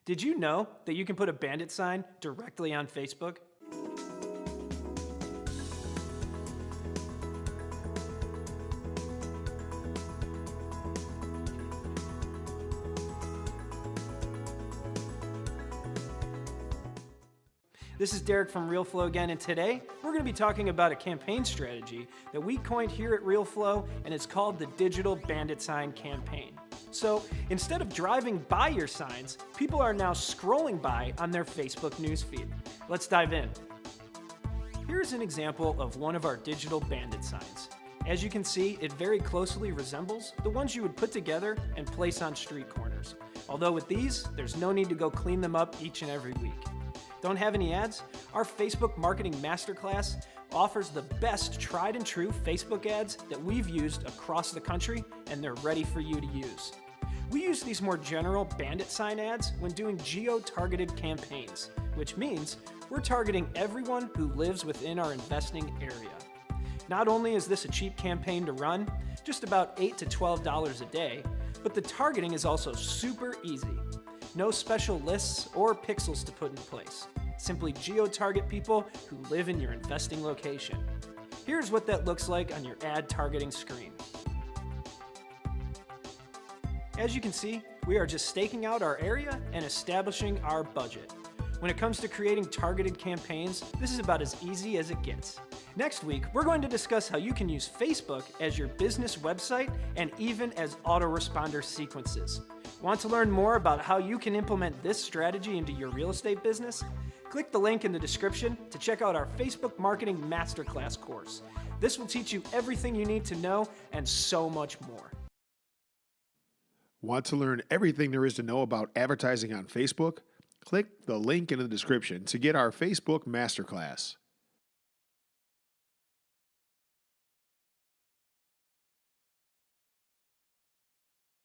Did you know that you can put a Bandit sign directly on Facebook? This is Derek from Realeflow again, and today we're going to be talking about a campaign strategy that we coined here at Realeflow, and it's called the Digital Bandit Sign Campaign. So instead of driving by your signs, people are now scrolling by on their Facebook newsfeed. Let's dive in. Here's an example of one of our digital bandit signs. As you can see, it very closely resembles the ones you would put together and place on street corners. Although with these, there's no need to go clean them up each and every week. Don't have any ads? Our Facebook Marketing Masterclass offers the best tried and true Facebook ads that we've used across the country, and they're ready for you to use. We use these more general bandit sign ads when doing geo-targeted campaigns, which means we're targeting everyone who lives within our investing area. Not only is this a cheap campaign to run, just about $8 to $12 a day, but the targeting is also super easy. No special lists or pixels to put in place. Simply geo-target people who live in your investing location. Here's what that looks like on your ad targeting screen. As you can see, we are just staking out our area and establishing our budget. When it comes to creating targeted campaigns, this is about as easy as it gets. Next week, we're going to discuss how you can use Facebook as your business website and even as autoresponder sequences. Want to learn more about how you can implement this strategy into your real estate business? Click the link in the description to check out our Facebook Marketing Masterclass course. This will teach you everything you need to know and so much more. Want to learn everything there is to know about advertising on Facebook? Click the link in the description to get our Facebook Masterclass.